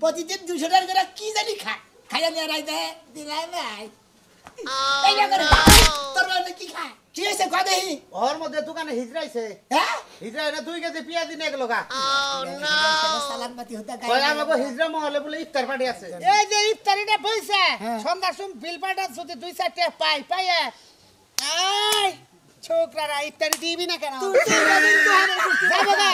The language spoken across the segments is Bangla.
প্রতিদিন 200 টাকা করে কি জানি খায় খাইয়া নিয়ে রাইতে দিলাই নাই এই করে তোর মানে কি খায় কি হইছে কদেহি ওর মধ্যে দোকানে হিজরাইছে হ্যাঁ হিজরাই না 2 কেজি পেঁয়াজ নিয়ে গেল গা সালাদ মাটি হতা কই আমাকে হিজরা মহলে বলে ইফতার পার্টি আছে এই যে ইফতারিটা পয়সা সন্ধ্যার সময় বিল পাটা যদি 2-4 টাকা পাইয়া আই ছোকরারা ইফতারি দিবি না কেন তুই যাবো না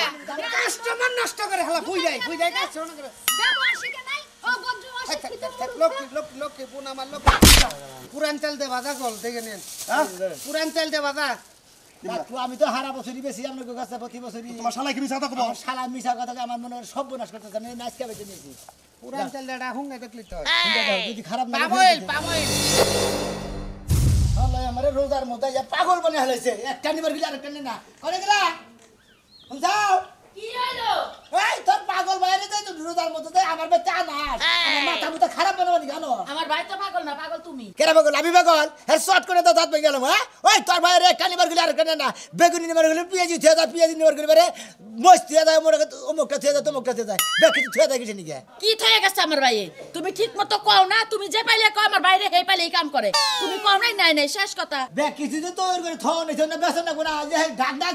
কাস্টমার নষ্ট করে হলা কই যাই কাস্টমার করে ব্যবহার শিখে নাই ও বন্ধু অশিক্ষিত লোক পুন আমার লোক পুরান তেল দে বাজা কল দেখে নেন পুরান তেল দে বাজা আমি তো হারা বছরই বেশি আপনার কাছে প্রতি বছরই তোমার শালা কি মিছা কথা কও শালা মিশা কথা আমার মনে হয় সর্বনাশ করতেছে আমি নাচকে বেঁচে নিয়েছি পুরান তেল দেটা হুঙ্গে দেখলি তো যদি খারাপ না পামোইল আল্লাহ আমারে রোজার মধ্যে পাগল বনে হলাইছে একটা নিবার গিলা আরেকটা নে না করে গেলা যাও কি হলো এই তোর পাগল বাইরে দে রোজার মধ্যে আমার বে চা না আমার মাথা মুথা খারাপ বানাবি কেন আমার ভাই তো পাগল না পাগল তুমি কেন পাগল আমি পাগল হ্যাঁ শর্ট করে তো দাঁত পেয়ে গেলাম হ্যাঁ ওই তোর বাইরে একটা নিবার গিলা আরেকটা নে না বেগুনি নিবার গেলে পেঁয়াজি থুয়ে যায় পেঁয়াজি নিবার গেলে বারে মস থুয়ে যায় মোর অমুকটা থুয়ে যায় তমুকটা থুয়ে যায় বেকি থুয়ে যায় কিছু নিকে কি থয়ে গেছে আমার ভাই তুমি ঠিক মতো কও না তুমি যে পাইলে কও আমার বাইরে হে পাইলে এই কাম করে তুমি কও নাই নাই শেষ কথা বেকি তুই তো ওর করে থো নাই না বেসন না কোনা যে ডাকনা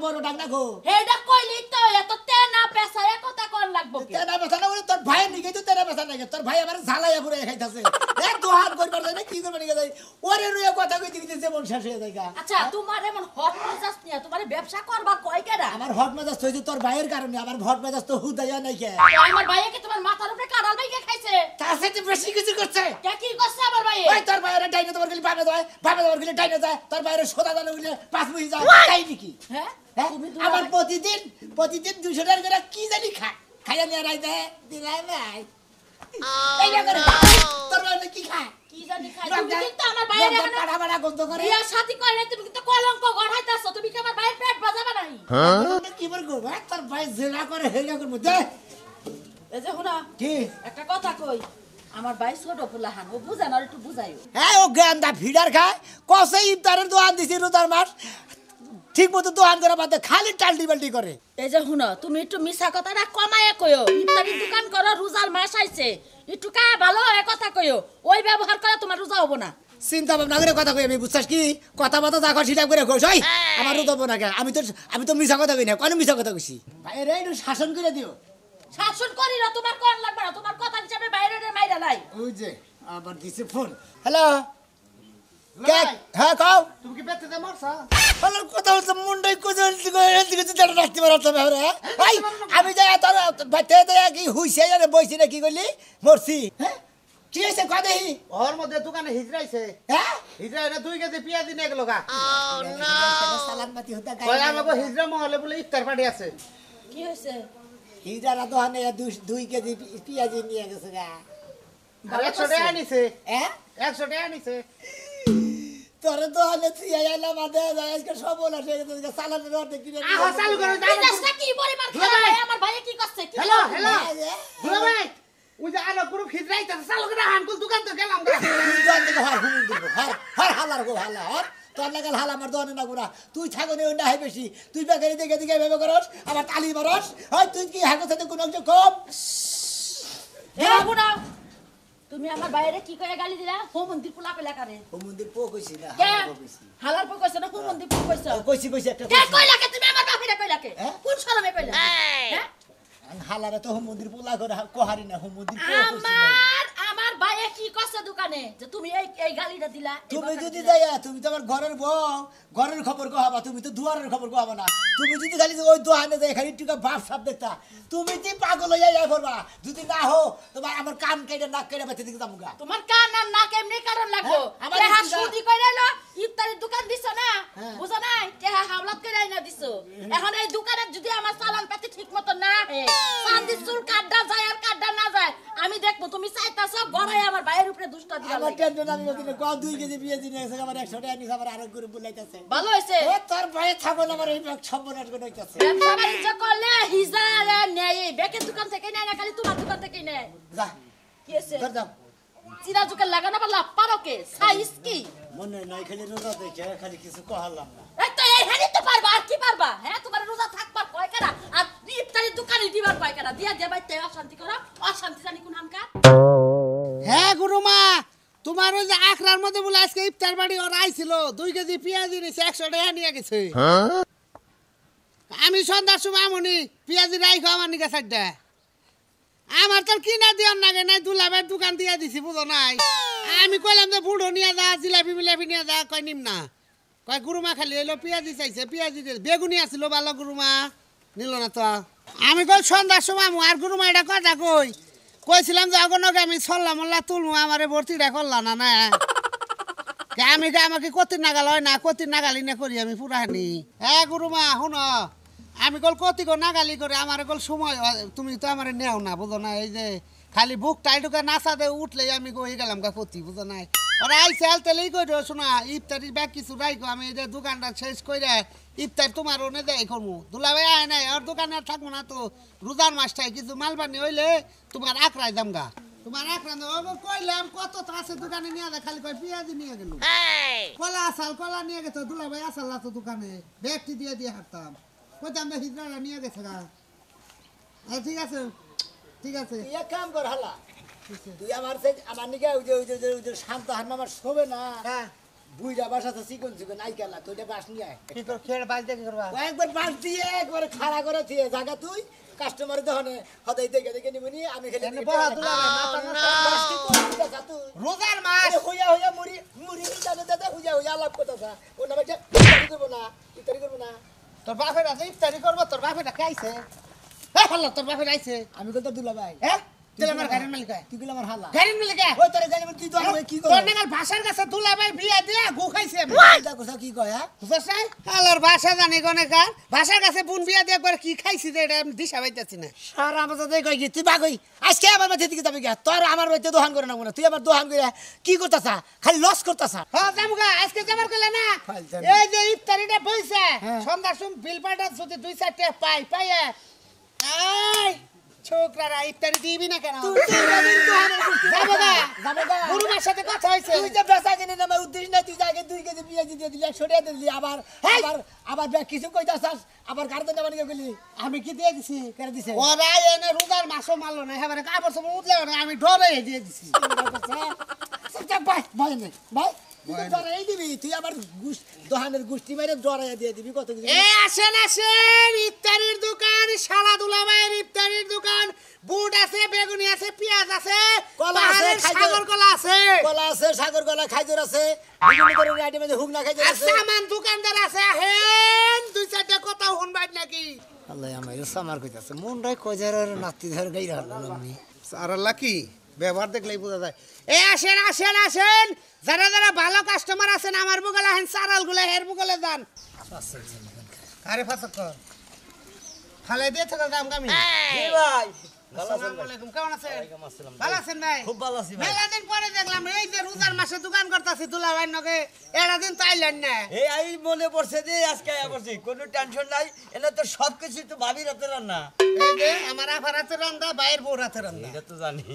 বড় ডাকনা গো হেডা কইলি তো এত তে না পেশা এ কথা কোন লাগবো কি তেরা বেসন না তোর ভাই নিকে তো তেরা বেসন না তোর ভাই আমার ঝালাইয়া পুরো খাইতাছে এক দোহান করবার যায় না কি করবে নিকে যায় ওরে রুইয়া কথা কই দিতে যেমন শেষ হয়ে যায় আচ্ছা তোমার এমন হট মেজাজ নিয়ে তোমার ব্যবসা করবা কয় কেডা আমার হট মেজাজ হইছে তোর ভাইয়ের কারণে আমার হট মেজাজ তো হুদাইয়া নাই কে আমার ভাইকে তোমার মাথার উপরে কাড়াল বাইকে খাইছে তার সাথে বেশি কিছু করছে কে কি করছে আমার ভাই ওই তোর ভাইয়ের ডাইনে তোমার গলি বামে যায় বামে তোমার গলি ডাইনে যায় তোর ভাইয়ের সোদা দানা গলি পাঁচ মুহি যায় তাই নাকি হ্যাঁ হ্যাঁ তুমি আমার প্রতিদিন 200 টাকা করে কি জানি খায় খাইয়া নিয়ে রাইতে দিলাই নাই এই করে তোর ভাই কি খায় কি জানি খাই তুমি কিন্তু আমার ভাইয়ের এখানে কাটা বাড়া গন্ধ করে বিয়া শাদি করলে তুমি কিন্তু কলঙ্ক গড়াইতাছো তুমি কি আমার ভাইয়ের পেট বাজাবে নাই কি বল গো তোর ভাই জেলা করে হেলা করব দে এই যে হুনা কি একটা কথা কই আমার ভাই ছোট ফুলাহান ও বুঝা না একটু বুঝাইও হ্যাঁ ও গান্দা ভিড়ার খায় কসে ইফতারের দোকান দিছি রোজার মাস ঠিক মতো দোকান করে বাদে খালি টাল্টি বাল্টি করে এই যে হুনা তুমি একটু মিছা কথাটা কমায়ে কইও ইফতারি দোকান করো রোজার মাস আইছে একটু কা ভালো হয় কথা কইও ওই ব্যবহার করে তোমার রোজা হবো না চিন্তা ভাবনা করে কথা কই আমি বুঝছাস কি কথা মতো যা কর সেটা করে কইস ওই আমার রোজা হবো না কে আমি তো মিছা কথা কই না কোন মিছা কথা কইছি ভাই রে একটু শাসন করে দিও শাসন করি না তোমার কোন লাগবে না তোমার কথা হিসাবে বাইরে মাইরা নাই ওই যে আবার দিছে ফোন হ্যালো হ্যাঁ কাও তুমি কি পেতে দে মারছা হ্যালো কথা বলছে মুন্ডাই কোজল দিকে যেটা রাখতে পারছ না রে ভাই আমি যাই তোর বাইতে দেয়া কি হইছে জানে বইছি না কি কইলি মরছি হ্যাঁ কি হইছে কদেহি ওর মধ্যে দোকানে হিজরাইছে হ্যাঁ হিজরাই না 2 কেজি পেঁয়াজ নিয়ে গেল গা সালাদ মাটি হতা কই আমাকে হিজরা মহলে বলে ইফতার পার্টি আছে কি হইছে হিজরা দোকানে 2 কেজি পেঁয়াজ নিয়ে গেছে গা 100 টাকা নিছে হ্যাঁ 100 টাকা নিছে তোরে তো হলে তুই আইলা মাদে আজকে সব বলা সে সালাদের অর্ধেক কিনে আহা চালু করো বিদেশটা কি পরিমাণ খায় আমার ভাই কি করছে কি হ্যালো দুলা ভাই ওই যে আলো গ্রুপ হিজরাইতে চালু করে হানকুল দোকান তো গেলাম গা দোকান থেকে হার হুমুন দিব হার হালার গো হালা হার তোর লাগাল হাল আমার দোকানে না গুড়া তুই ছাগনে না হয় বেশি তুই বেকারি দেখে দেখে ভেবে করস আমার তালি মারস হয় তুই কি হাগো সাথে কোনো অংশ কম এ গুনা তুমি আমার বাইরে কি করে গালি দিলা হো মন্দির পোলা কইলা কারে ও মন্দির পো কইছি না কে হালাল পো কইছ না হো মন্দির পো কইছ কইছি একটা কে কইলা কে তুমি আমার বাপিরে কইলা কে কোন শরমে কইলা হ্যাঁ হালারে তো হোম মন্দির পোলা করে কোহারি না হোম মন্দির পো কইছি আমার ভাইয়ে কি করছে দোকানে যে তুমি এই গালিটা দিলা তুমি যদি যাইয়া তুমি তো আমার ঘরের বউ ঘরের খবর কহাবা তুমি তো দুয়ারের খবর কহাবা না তুমি যদি খালি ওই দোকানে যাই খালি টুকা বাপ সাপ দেখতা তুমি কি পাগল হইয়া যাই করবা যদি না হো তোমার আমার কান কেটে নাক কেটে বেঁচে দিকে যামুগা তোমার কান আর নাক এমনি কারণ লাগবো আমার টেহা দিদা- সুদি কইরাইলো ইফতারের দোকান দিছো না বুঝো নাই টেহা হাওলাত কইরাই না দিছো এখন এই দোকানে যদি আমার চালান পাতি ঠিকমতো না হে চাঁদি চুল কাড্ডা যায় আর কাড্ডা না যায় আমি দেখবো তুমি চাইতাছো গড়াই আমার ভাইয়ের উপরে দুষ্ট দিবা আমার টেনশন আমি বলতে কল 2 কেজি পেঁয়াজ নিয়ে এসে আমার 100 টাকা নিছে আমার আরো করে বলাইতাছে ভালো হইছে ও তোর ভাই থাকো না আমার এই সর্বনাশ করে হইতাছে ব্যবসা বাণিজ্য করলে হিজারে নেয় বেকের দোকান থেকে নেয় না খালি তোমার দোকান থেকে নেয় যা কি হইছে ধর যাও চিরা জুকে লাগানো পারলা পারো কে সাইজ কি মনে নাই খালি রোজা দেখে খালি কিছু কহালাম না এই তো এই হানি তো পারবা আর কি পারবা হ্যাঁ তোমার রোজা থাকবার কয় কেনা আর ইফতারের দোকানে দিবার কয় কেনা দিয়া দিয়া বাইতে অশান্তি করো অশান্তি মেলার মধ্যে বলে আজকে ইফতার বাড়ি ওরা আইছিল 2 কেজি পেঁয়াজ নিয়েছে 100 টাকা নিয়ে গেছে আমি সন্ধ্যার সময় আমনি পেঁয়াজি রাইখো আমার নিকে সাইডটা আমার তো কিনা দিয়ার নাগে নাই দুলাবের দোকান দিয়া দিছি বুঝো নাই আমি কইলাম যে বুড়ো নিয়ে যা জিলাপি মিলাপি নিয়ে যা কই নিম না কয় গুরুমা খালি এলো পেঁয়াজি চাইছে পেঁয়াজি বেগুনি আসছিল ভালো গুরুমা নিল না তো আমি কই সন্ধ্যার সময় আর গুরুমা এটা কথা কইছিলাম যে অগনকে আমি সল্লা মল্লা তুলমু আমারে ভর্তিটা করলা না না আমি আমাকে কতি নাগাল হয় না কতি নাগালি না করি আমি পুরানি হ্যাঁ গুরুমা শুন আমি কল কতি গো নাগালি করে আমার কল সময় তুমি তো আমার নেও না বুঝো না এই যে খালি বুক টাইটুকে নাচা দে উঠলেই আমি হয়ে গেলাম গা কতি বুঝো নাই ওরা আইসে আলতেলেই কই শোনা ইফতারি ব্যাগ কিছু রাইকো আমি এই যে দোকানটা শেষ করে ইফতার তোমার ওনে দেয় করবো দুলাভাই আয় নাই ওর দোকানে আর থাকবো না তো রোজার মাসটাই কিছু মালবানি হইলে তোমার আকড়াই দাম গা তোমার আকড়া কইলাম কত তো আছে দোকানে নিয়ে যায় খালি কয় পেঁয়াজি নিয়ে গেল কলা আসাল কলা নিয়ে গেছে দুলাভাই আসাল না তো দোকানে ব্যাগটি দিয়ে হাঁটতাম কইতাম না হিজড়া নিয়ে গেছে গা ঠিক আছে ঠিক আছে তুই এক কাম কর হালা তুই আমার নিকে ওই যে শান্ত হার আমার শোবে না হ্যাঁ বুইরা বাসাতে চিকন চিকন আইকালা তুই এটা বাস নিয়ে আয় কি কর খেয়ে বাজ দেখে করবা ও একবার বাস দিয়ে একবার খাড়া করে দিয়ে জায়গা তুই কাস্টমার দহনে হদাই দেখে নিবনি আমি খালি এনে বহা দুলাভাই মাথা বাস কি করছিস যা তুই রোজার মাস হইয়া মুড়ি দাদা দাদা হইয়া লাভ কথা ও না বেটা ইফতারি করবো না তোর বাপের আছে ইফতারি করবো তোর বাপের খাইছে হ্যাঁ হল্লা তোর বাপের আইছে আমি কত দুলা ভাই হ্যাঁ তুই আমার গাড়ির মালিক তুই গুলো আমার হালা গাড়ির মালিক ওই তোরে জানি তুই তো আমি কি তোর কর নাগাল ভাষার কাছে দুলাভাই বিয়া দিয়ে গু খাইছে আমি কথা কি কয় হ্যাঁ বুঝছ নাই হালার ভাষা জানি কোনে কার ভাষার কাছে বুন বিয়া দিয়ে একবার কি খাইছি যে এটা আমি দিশা পাইতাছি না সারা আমার সাথে কই কি তুই বাগই আজকে আমার মাঠে দিকে যাবি গা তোর আমার বাড়িতে দোকান করে না মনে তুই আমার দোকান করে কি করতাছা খালি লস করতাছা হ্যাঁ জামুগা আজকে যাবার কইলা না ফাইল জানি। এই যে ইফতারিটা বইছে হ্যাঁ। সন্ধ্যার সময় বিল পাটা যদি 2-4 টাকা পাইয়া এই ছোকরারা ইফতারি দিবি না কেন যাবোগা গুরুমার সাথে কথা হইছে তুই যে বেচা কিনে নামে উদ্দেশ্য না তুই আগে 2 কেজি পেঁয়াজি দিয়ে দিলি 100 টাকা দিলি আবার ব্যাগ কিছু কইতাছাস আবার গাড়িতে নেবার নিয়ে গেলি আমি কি দিয়ে দিছি কেন দিছে ওরা এনে রোজার মাসও মারলো না এবারে কাপড় সব উঠলে না আমি ডরে দিয়ে দিছি ভাই ভাই নেই ভাই তুই তো ডরাই দিবি তুই আমার দোকানের গুষ্টি মেরে ডরাই দিয়ে দিবি কত কিছু এ আসেন ইফতারির দোকান শালা দুলাভাইয়ের ইফতারির দোকান বুট আছে বেগুনি আছে পেঁয়াজ আছে কলা আছে, পাহাড়ের খাইজর- সাগর কলা আছে কলা আছে সাগর কলা খাইজর আছে বিভিন্ন ধরনের আইটেম আছে হুগনা খাইজর আর আছে সামান দোকানদার আছে হেন 2-4টা কথা শুনবাই নাকি আল্লাহ আমার সামার কইতাছে মন রাই কজারের নাতি ধর গাইরা হলো আমি আর লাকি ব্যবহার দেখলেই বোঝা যায় এ আসেন যারা যারা ভালো কাস্টমার আছেন আমার বুগলে হেন সারাল গুলো হের বুগলে যান আরে ফাসক কর খালে দিয়ে থাকা দাম কামি জি ভাই আসসালামু আলাইকুম কেমন আছেন ভালো আছেন ভাই খুব ভালো আছি ভাই মেলা দিন পরে দেখলাম এই যে রোজার মাসে দোকান করতেছি দুলাভাই নগে এরা দিন তো আইলেন না এই আমি মনে পড়ছে যে আজকে আয়া পড়ছি কোনো টেনশন নাই এটা তো সবকিছু তো ভাবি রাতে রান্না এই যে আমার আফার হাতে রান্দা বাইরের বউ হাতে রান্দা এটা তো জানি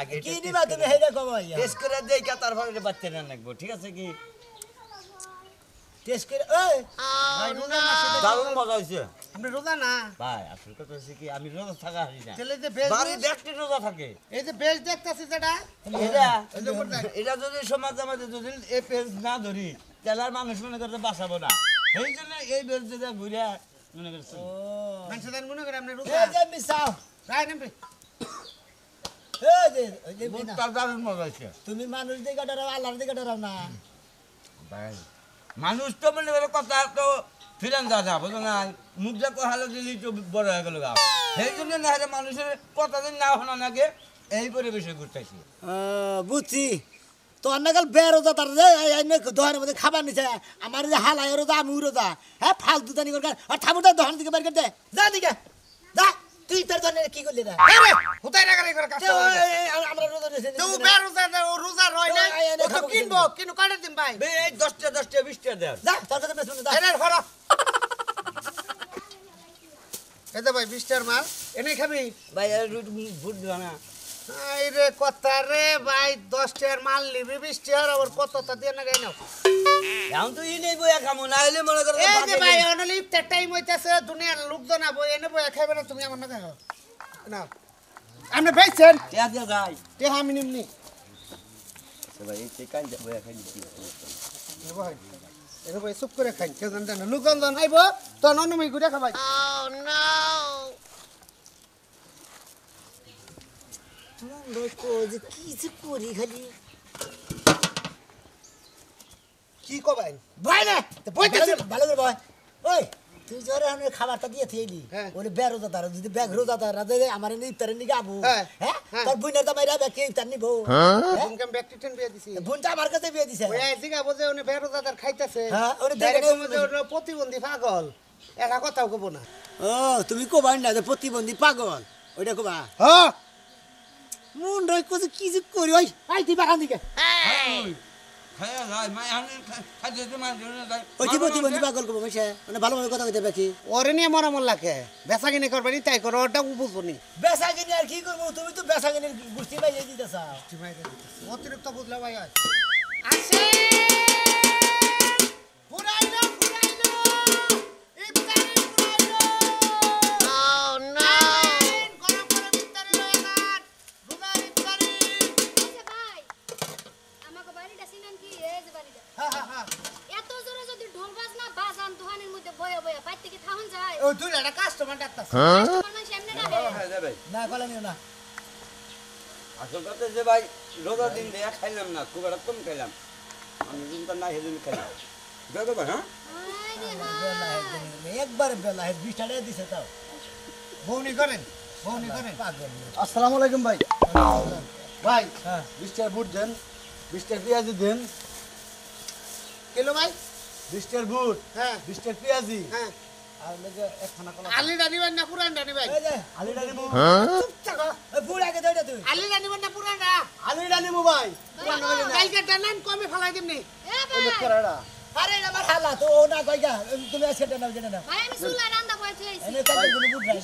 আগে কি দিবা তুমি হেডা কমাইয়া টেস্ট করে দেই কা তারপরে বাচ্চা না রাখবো ঠিক আছে কি টেস্ট করে এই ভাই রোজার মাসে দারুণ মজা হইছে আপনি রোজা না ভাই আসল কথা হচ্ছে কি আমি রোজা থাকা হারি না তাহলে যে বেশ বাড়ি দেখতে রোজা থাকে এই যে বেশ দেখতাছি যেটা এটা যদি সমাজ আমাদের যদি এই পেজ না ধরি তাহলে আর মানুষ মনে করতে বাঁচাবো না সেই জন্য এই পেজ যদি ঘুরে মনে করছে মানুষদের মনে করে আপনি রোজা এই যে মিসাও রাই নেবে এই যে বিনা তার দারুণ মজা হয়েছে তুমি মানুষ দিকে ডরাও আল্লাহর দিকে ডরাও না ভাই মানুষ তো মনে করে কথা তো ফিরান দাদা বুঝো না মুখ যা হালো দিলি তো বড় হয়ে গেল গা সেই জন্য না হলে মানুষের কথা দিন না শোনা নাকি এই পরিবেশে ঘুরতেছি বুঝছি তো অন্যকাল বেরোজা তার যে দোকানের মধ্যে খাবার নিছে আমার যে হালাই রোজা আমি রোজা হ্যাঁ ফালতু দানি করে আর ঠাকুরটা দোকান থেকে বের করতে যা দিকে যা তুই তার জন্য কি করলি না হুতাই রাগারি করে কাজ আমরা রোজা নিছে তো বেরোজা রোজা রয় না ও তো কিনবো কিনু কাটে দিন ভাই এই 10টা 20টা দেয় যা তোর কাছে বেশ যা এনে ঘর এটা ভাই 20 টার মাল এনে খাবি ভাই আর ভুট দিবা না আই রে কথা রে ভাই 10 টার মাল নিবি 20 টার আর কতটা দিয়ে না গাই নাও এখন তো ই নেই বইয়া খামো না হলে মনে করো এই যে ভাই অনলি ইফতার টাইম হইতাছে দুনিয়ার লোকজন আবো এনে বই খাইবে না তুমি আমার না খাও না আপনি ভাইছেন টিয়া দিয়া যাই তে আমি নিমনি ভাই এই কান যাবো এখন কি এরকম চুপ করে খাই কেউ জানতে না লোকজন জন আইব তো ননমি ঘুরে খাবাই যে কি যে করি খালি কি কবাই ভয় না বইতেছে। ভালো করে ভয় ওই তুই জোরে আমার খাবারটা দিয়ে থইলি হ্যাঁ। ওরে বের রোজা তার যদি ব্যাগ রোজা তার আমার এনে ইফতারে নিগে আবু হ্যাঁ, হ্যাঁ হ্যাঁ। তোর বুইনের তো মাইরা ব্যাগ ইফতার নিবো তুমি ব্যক্তি ট্রেন বিয়ে দিছি বুনটা আমার কাছে বিয়ে দিছে ওই জিগা বোঝে উনি বেরোজাদার খাইতেছে হ্যাঁ, উনি দেখে নেই। প্রতিবন্ধী পাগল একা কথাও কব না ও তুমি কোবাই না যে প্রতিবন্ধী পাগল ওইটা কোবা হ্যাঁ মন রই কোছে কি যে করি ওই আই তুই বাগান দিকে খায়া যায় মাই আনে খাইতে তো মাই জন্য যায় ওই কি প্রতিবন্ধী পাগল কোবা মাইছে মানে ভালোভাবে কথা কইতে বাকি ওরে নিয়ে মরামল লাগে বেচা কিনে করবেনি তাই করো ওটা বুঝবনি বেসা কিনে আর কি করবো তুমি তো বেসা কিনে গুষ্টি বাইরে দিতে চাও অতিরিক্ত বুঝলে ভাই আসে ফুরাইলো ফুরাইলো ইফতারি ফুরাইলো ও নো গরম গরম ইফতারি লয়ে যান রুমার ইফতারি আচ্ছা ভাই আমাকে বাড়িটা চিনেন কি এই যে বাড়িটা হ্যাঁ হ্যাঁ হ্যাঁ এত জোরে যদি ঢোল বাজনা বাজান দোকানের মধ্যে বয়ে বয়ে বাইর থেকে থাকুন যায় ও দুই একটা কাস্টমার ডাকতাছে কাস্টমার মানুষ এমনি না রে হ্যাঁ যাবে না কলা নিও না আসল কথা যে ভাই রোজা দিন দেয়া খাইলাম না খুব একটা কম খাইলাম আমি দিনটা না হেদিন খাইলাম দেখো ভাই হ্যাঁ আরে বেলা হায় একবার বেলা 20 টাকা দিছে তাও বউনি করেন বউনি করেন পাগল আসসালামু আলাইকুম ভাই ভাই হ্যাঁ 20 টাকা বুট দেন 20 টাকা পেঁয়াজি দেন কিলো ভাই 20 টাকা বুট হ্যাঁ 20 টাকা পেঁয়াজি হ্যাঁ আর লাগে একখানা কলা আলিটা নিবেন না পুরানটা নিবেন এই যে আলুটা নিবো চুপ থাকো এই বুড়াকে দইটা তুই আলিটা নিবেন না পুরানটা আলুটা নিবো ভাই কালকে টানান কমে ফেলাই দিমনি এ ওই ভাই করাটা আরে আমার হালা তো ও না কইগা তুমি আজকে নাও জেনে নাও ভাই আমি চুলা রান্না বলছি এনে কাজ তুমি বুঝ নাই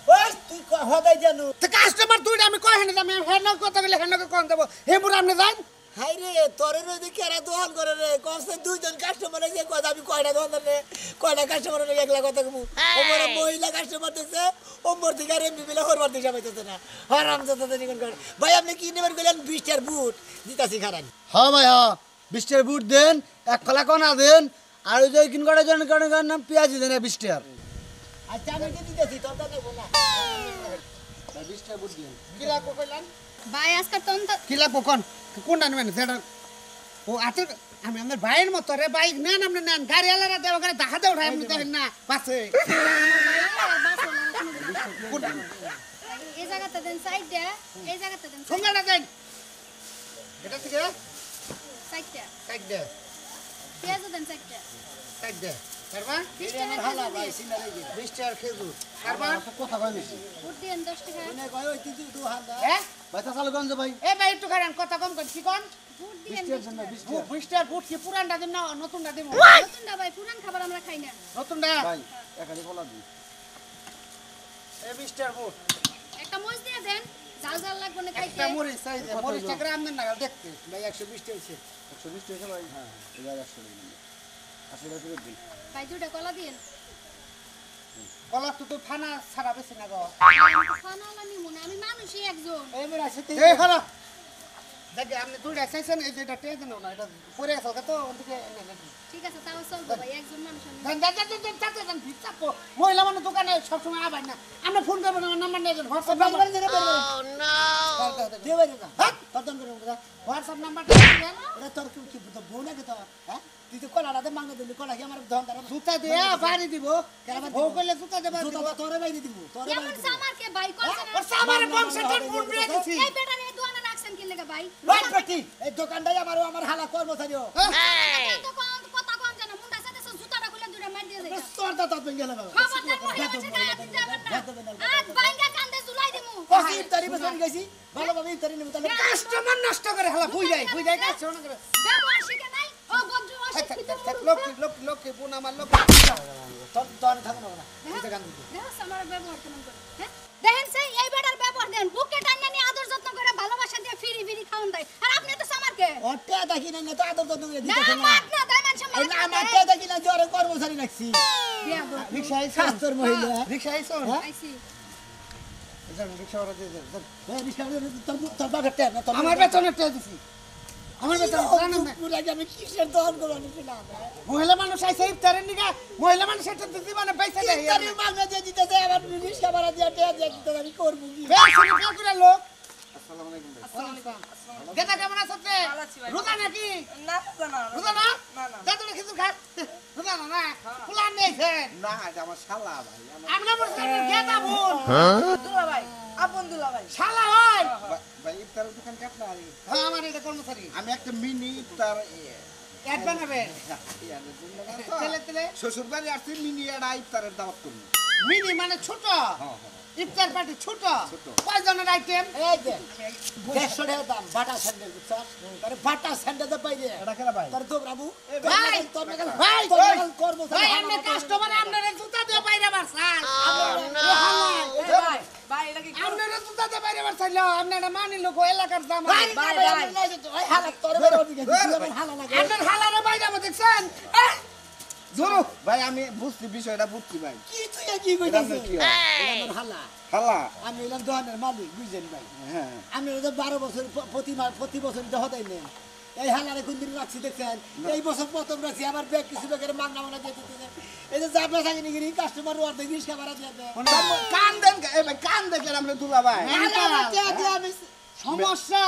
ওই তুই হদাই জানো তো কাস্টমার দুইটা আমি কই হেনে আমি হেন কথা বলে হেন কোন দেব হে পুরা আপনি যান হাই রে তোরে নদী কেরা দোকান করে রে কমসে দুইজন কাস্টমার এসে কথা আমি কয়টা দোকান রে কয়টা কাস্টমার রে একলা কথা কমু ওমর মহিলা কাস্টমার দেখছে ওমর থেকে আর এমবি বিলে হরবার দিশা পাইতেছে না হারাম জাতে নিকন করে ভাই আপনি কি নেবেন কইলেন 20 টার বুট দিতাছি খারান হ্যাঁ ভাই হ্যাঁ 20 টাকা বুট দেন এক কলা কনা দেন আর ওই যে কিন করে জন করে নাম পেঁয়াজি দেন 20 টাকা আচ্ছা আমি কি দিতেছি তোর দাদা বলা 20 টাকা বুট দেন কিলা কো কইলেন ভাই আজকাল তো কিলা কো কোন কোনটা নেবেন সেটা ও আতে আমি আমাদের ভাইয়ের মতো রে বাইক নেন আপনি নেন গাড়ি আলাদা দেব করে দেখাতে উঠাই আপনি দেখেন না পাশে এই জায়গাটা দেন সাইড দে এই জায়গাটা দেন সঙ্গেটা দেন এটা থেকে সাইডটা কাট দে পেঁয়াজ দেন সাইডটা কাট দে কারবা আমার হালা ভাই সিনারে গিয়ে 20 টাকা খেজুর কারবা কথা কই বেশি বুট দেন 10 টাকা মনে কয় ওই তুই দু হাত হ্যাঁ ভাই তা চালু গঞ্জ ভাই এ ভাই একটু খারান কথা কম কর কি কোন বুট 20 দেন টাকার জন্য 20 টাকা 20 টাকা বুট কি পুরানটা দিন না নতুনটা দিমু নতুনটা ভাই পুরান খাবার আমরা খাই না নতুনটা ভাই একালি কলা দিন এ 20 টাকা বুট একটা মরিচ দিয়ে দেন ঝাল ঝাল লাগবে না খাইতে একটা মরিচ চাই দে মরিচটা গ্রাম দেন না দেখতে ভাই 120 টাকা 120 টাকা ভাই হ্যাঁ এবার 100 টাকা দিন 80 টাকা করে দিন ভাই দুটা কলা দিন কলা তো থানা ছাড়া বেশি না গো খানালা নিমু না আমি মানুষই একজন এবার আসে এই হলো দেখে আপনি দুইটা চাইছেন এই যেটা টেয়ে দেন না এটা পরে গেছে তো ওদিকে ঠিক আছে তাও চলবে ভাই একজন মানুষ আমি দেন ভিতর মহিলা মানে দোকানে সবসময় আবার না আমরা ফোন করবো না নাম্বার নিয়ে যান হোয়াটসঅ্যাপ নাম্বার দিয়ে বাইরে না তদন করে না হোয়াটসঅ্যাপ নাম্বারটা দেন ওরা তোর কি বউ নাকি তো হ্যাঁ তুই তো কলাটাতে মাংনা দিলি কলা কি আমার ধন দ্বারা জুতা দিয়ে বাড়ি দিব বউ করলে জুতা দেবে জুতা তোরে বাইরে দিব তোরে কেমন বাইরে দিব সামারকে ভাই কইছেন ওর সামারে বংশটা ফোন দিয়ে দিছি এই বেটারে দোকানে রাখছেন কি লাগা ভাই ভাই বেটি এই দোকানটাই আমার হালা কর্মচারীও তো কোন কথা কোন জানা মুন্ডা সাথে জুতাটা খুলে দুটা মার দিয়ে যাইতা তোর দাঁত ভেঙে গেল বাবা খবরদার মহিলা মানুষের গায়ে হাত দিতে যাবেন না আজ বাইঙ্গা কান্দে জুলাই দিমু কসি ইফতারি বসে গেছি ভালোভাবে ইফতারি নেব তাহলে কাস্টমার নষ্ট করে হলা বুঝ যায় কাস্টমার করে ব্যবহার শিখে নাই ও বজ্র লোক বোন আমার লোক তোর তোর থাকো না এটা গান দিবি দেখো আমার ব্যবহার কেমন করে হ্যাঁ দেখেন সেই এই বেটার ব্যবহার দেন বুকে টাইনা নিয়ে আদর যত্ন করে ভালোবাসা দিয়ে ফিরি ফিরি খাওন দেয় আর আপনি তো সামারকে ওটা দেখি না তো আদর যত্ন করে না দিতেছ না মাত না দেয় মানুষ এই না আমারটা দেখি না জোরে কর্মচারী রাখছি বিয়া গো রিকশা আইছো স্বাস্থ্যর মহিলা রিকশা আইছো আইছি রিকশা ওরা দিয়ে দেন এই রিস্কা তোর বাবার টেপ না তোর আমার বেতনের টাকা দিছি আমার বেতন জানেন না পুরাকে আমি কিসের দহন করবো আমি ছিলাম মহিলা মানুষ আইছে ইফতারের নিগা মহিলা মানুষ এটা দিতে মানে পয়সা দেয় ইফতারি মাগনা দিয়ে দিতেছে আবার রিক্সা ভাড়া দিয়ে টেয়া দিয়ে দিতেছে আমি করবো কি বেশি কে করে লোক গেটা কেমন আছে তে রোজা নাকি না না রোজা না দাদু কিছু খা রোজা না না ফুলান নেছেন না এটা আমার শালা ভাই আমরা মুসলিমের গেটা বোন দুলাভাই আপন দুলাভাই শালা হয় ভাই ইফতারের দোকান কাটনা আরে হ্যাঁ আমার এটা কর্মচারী আমি একটা মিনি ইফতার এক বানাবেন তেলে তেলে শ্বশুর বাড়ি আসছি মিনি একটা ইফতারের দাওয়াত করবো মিনি মানে ছোট ইফতার পার্টি ছোট ছোট। কয়জনের আইটেম এই যে 150 টাকা দাম বাটা স্যান্ডেল বুঝছস তারে বাটা স্যান্ডেল দে পাই রে এটা কেনা ভাই তার তো বাবু ভাই, তোর নাগাল ভাই, তোর নাগাল করবো ভাই আপনি কাস্টমার আপনারে জুতা দিয়ে বাইরে মারছাল ভাই ভাই এটা কি আপনারে জুতা দিয়ে বাইরে মারছাল আপনারা মানি লোক এলাকার জামা ভাই ভাই ভাই হালাত তোর বের হবি গেছে তুই হালা লাগে আপনার হালারে বাইরে মত দেখছেন জোরো ভাই আমি বুঝছি বিষয়টা বুঝছি ভাই কি তুই কি কইতাছিস কি হয়? এটা আমার হালা শালা আমি এলাম দোকানের মালিক বুঝছেন ভাই হ্যাঁ আমি ওদের 12 বছর প্রতি বছর তো হতাই নেই এই হালারে কোন দিন রাখছি দেখছেন এই বছর প্রথম রাখছি আমার ব্যাগ কিছু ব্যাগের মাগনা মানা দিয়ে দিতে এই যে যাবে থাকি নাকি কাস্টমার অর্ধেক রিক্সা ভাড়া দিয়ে দেয় কান দেন এ ভাই কান দেখেন আমরা দুলা ভাই আমি সমস্যা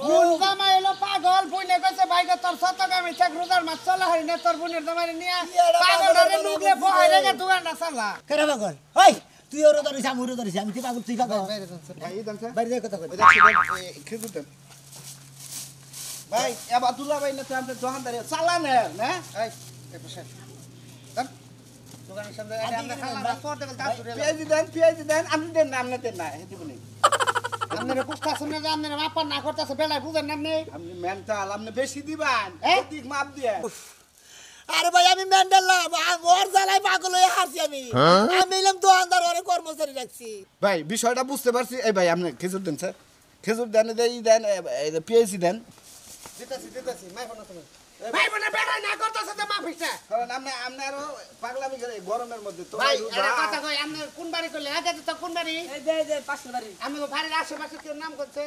কোন জামা এলো পাগল বুইনে কইছে ভাইকে তোর শতক আমি চেক রোজার মাছ চলা হই না তোর বুনের জামাই নিয়ে পাগলরে লুগলে বহাই রেগে দোকানটা চালা কেন পাগল ওই তুই ওর ধরিস আমি ওর ধরিস আমি কি পাগল তুই পাগল ভাই দেন স্যার বাইরে কথা কই খেজুর দেন ভাই এবার দুলা ভাই না তো আমরা দোকানদারি চালানের না এই এই পাশে দেন দোকানের সামনে আমরা খালা পড়তে বলতে আসুরে পেঁয়াজি দেন আপনি দেন না আপনি দেন না হেঁটে বলি আপনারা কুস্তা শুনে যে আপনারা মাপা না করতেছে বেলায় বুঝেন না আপনি আপনি মেন্টাল আপনি বেশি দিবেন ঠিক মাপ দিয়ে আরে ভাই আমি মেন্টাল না ওর জ্বালায় পাগল হয়ে হারছি আমি আমি এলাম দোকানদার ওরে কর্মচারী রাখছি ভাই বিষয়টা বুঝতে পারছি এই ভাই আপনি খেজুর দেন স্যার খেজুর দেন এই দেন পেঁয়াজি দেন দিতেছি মাই ফোন তুমি ভাই বলে বেলায় না করতেছে তো মাফিস না কারণ আপনি আরো পাগলামি করে গরমের মধ্যে তো ভাই এটা কথা কই আপনি কোন বাড়ি করলে আগে তো কোন বাড়ি এই দে পাশের বাড়ি আমি বাড়ির আশেপাশে কেউ নাম করছে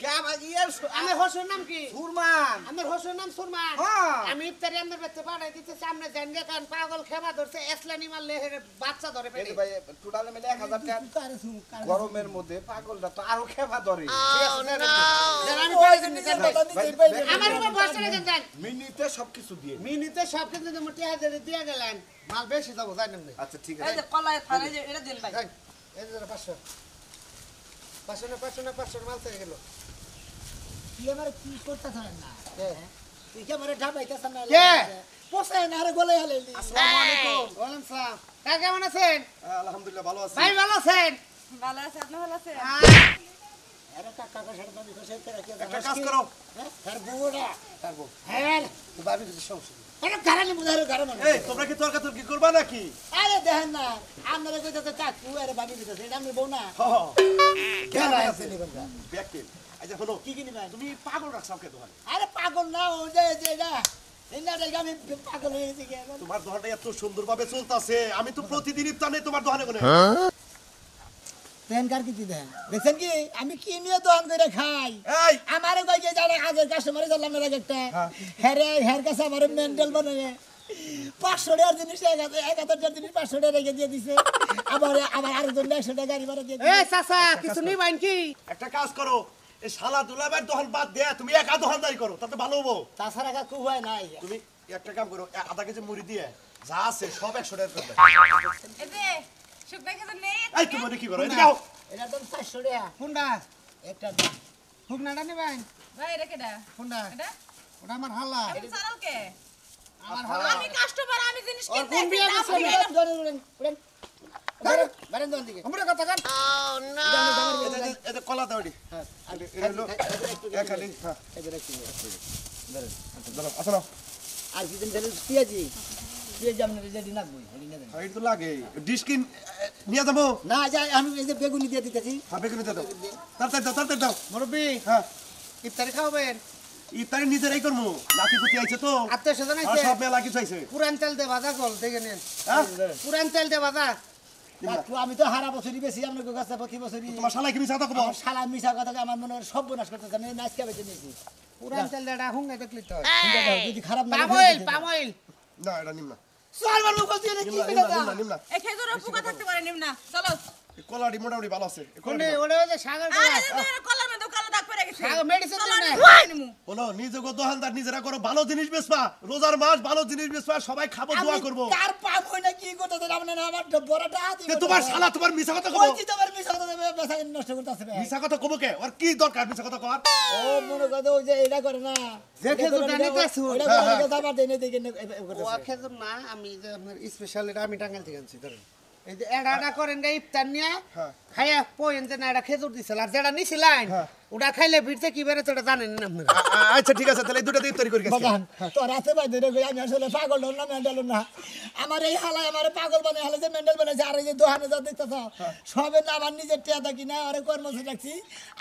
কে ভাই ইয়ার আমার হসুর নাম কি সুরমান আমার হসুর নাম সুরমান হ্যাঁ। আমি ইফতারি আমাদের বাচ্চা পাঠাই দিতে সামনে জানগে কারণ পাগল খেবা ধরছে এসলানি মারলে হেরে বাচ্চা ধরে এই পেটে যে ভাই টোটাল মিলে 1000 টাকা গরমের মধ্যে পাগলটা তো আরো খেবা ধরে আমি কইছি আমার উপর বসে রেখেন যান মিনিটে সবকিছু দিয়ে মিনিটে সব কিছু যে মোটি হাজারে দিয়ে গেলেন মাল বেশি যাবো জানেন না আচ্ছা ঠিক এই আছে যে কলাই থান এই যে এটা দেন ভাই এই যে 500 500 মাল থেকে গেল তুই আমার কি করতেছ না তুই কি আমার ঢাবাইতেছ না কে? পোষায় না আরে গলে হালাইলি আসসালামু আলাইকুম ওয়ালাইকুম সালাম কাকা কেমন আছেন আলহামদুলিল্লাহ ভালো আছি ভাই ভালো আছেন ভালো আছে আপনি ভালো আছেন আরে কাকা সাথে আমি কোথায় করে কি একটা কাজ করো তার বউরা তার বউ হ্যাঁ তো ভাবি কিছু সমস্যা আরে গারানি বুঝারে গারানি এই তোমরা কি তর্কাতর্কি করবা নাকি আরে দেখেন না আপনারা কইতাছে কাকু আরে ভাবি কইতাছে এটা আমি বউ না কেন আছে নিবেন ব্যাকে আচ্ছা হলো কি কিনি ভাই তুমি পাগল রাখছাও কে দোকানে আরে পাগল না ও যে এটা এই না দেখে আমি পাগল হয়ে গেছি কে তোমার দোকানটা এত সুন্দরভাবে চলতেছে আমি তো প্রতিদিনই টানে তোমার দোকানে কোনে প্যান কার্ড কি দেন দেখছেন কি আমি কি নিয়ে দোকান করে খাই এই আমারে কই যে যারা আগের কাস্টমারে চললাম না একটা হের কাছে আমার মেন্টাল বানায় 500 টাকার জিনিস 1000 টাকার জিনিস 500 টাকা রেখে দিয়ে দিছে আবার আরো জন 100 টাকা গাড়ি ভাড়া দিয়ে এ চাচা কিছু নিবেন কি একটা কাজ করো এই শালা দুলাবের দোকান বাদ দে তুমি একা দোকানদারি করো তাতে ভালো হবো তাছাড়া কাকু হয় নাই তুমি একটা কাম করো আধা কেজি মুড়ি দিয়ে যা আছে সব 100 টাকা করে এই যে শুকনা খেতে নেই এই তুমি কি করো এদিকে আও এটা তো 400 টাকা কোনটা একটা দাম হুকনাটা নিবেন ভাই এটা কেডা কোনটা এটা ওটা আমার হালা আপনি চালাল কে আমার আমি কাস্টমার আমি জিনিস ওর কিনতে কোন বিয়ে আসছি, করছে? আপনি বারেন দোকান দিকে আমরা কথা কান এতে কলা দাও এটি এটা হলো এখানে হ্যাঁ ধরো আসো আর কি দিন ধরে পেঁয়াজি আপনার রেডি না বই রেডি না দেন এটা তো লাগে ডিশ কিন নিয়ে যাবো না যাই আমি এই যে বেগুনি দিয়ে দিতেছি হবে কিনে দাও তাড়াতাড়ি দাও মুরব্বি হ্যাঁ ইফতারি খাওয়াবেন ইফতারি নিজেরাই করবো নাতি পুতি আইছে তো আত্মীয় স্বজন আর আইছে সব মেলা কিছু আইছে পুরান চাল দিয়ে ভাজা কল দেখে নেন হ্যাঁ পুরান চাল দিয়ে ভাজা কাকু আমি তো হারা বছরই বেশি আপনার কাছে প্রতি বছরই তোমার শালা কি মিছা কথা কবো আমার শালা মিশা কথা আমার মনে হয় সব বোনাস করতেছে আমি নাচ খাবে নিয়েছি পুরান চাল এটা হুঙ্গে দেখলি তো যদি খারাপ না পাম অয়েল না এটা নিম না চল বার মুখ দিয়ে কি নিম কইলা না নিম না এই খেজুরের পোকা থাকতে পারে নিম না চলো এই কলাটি মোটামুটি ভালো আছে এই কলাটি কোনে নাও। ওরে ওই সাগর আরে কলার মধ্যে কালো দাগ পড়ে গেছে সাগর মেডিসিন চলো, দিন আমি নিমু। বলো নিজে গো দোকানদার নিজেরা করো ভালো জিনিস বেচবা রোজার মাস ভালো জিনিস বেচবা সবাই খাবো দোয়া করবো কার পাপ হই না কি করতে দেন আপনি না আমার বড়টা হাত তে তোমার শালা তোমার মিছা কথা কব কইছি তোমার মিছা কথা দেবে বেসা নষ্ট করতেছে মিছা কথা কব কে আর কি দরকার মিছা কথা কর ও মনে কথা ওই যে এটা করে না দেখে তো জানিতে আছো। ওইটা করে দাবার দেনে দেখে ও করতেছে খেজুর না আমি যে আপনার স্পেশাল এটা আমি টাঙ্গাইল থেকে আনছি ধরেন এই যে এডাটা করেন গে ইফতার নিয়ে হ্যাঁ। খাইয়া পোয়েন যে না এটা খেজুর দিছিল আর যেটা নিছিলেন ওটা খাইলে ভিড়তে কি বেড়ে সেটা জানেন না আপনারা আচ্ছা ঠিক আছে তাহলে এই দুটো দিয়ে তৈরি করি গেছি বাগান তোর হাতে বাই ধরে গই আমি আসলে পাগল না মেন্টাল না আমার এই হালায় আমার পাগল বানায় হালে যে মেন্টাল বানায় আর এই যে দোহানে যা দেখতেছ সবে না আমার নিজের টিয়া থাকি না আরে কর্মচারী রাখছি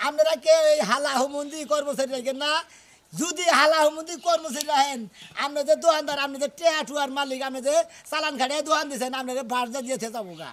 আপনারা কে এই হালা হুমন্দি কর্মচারী রাখেন না যদি হালা হুমন্দি কর্মচারী রাখেন আপনি যে দোকানদার আপনি যে টিয়া টুয়ার মালিক আপনি যে চালান খাড়িয়ে দোকান দিয়েছেন আপনাদের বার্জা দিয়েছে যাবো গা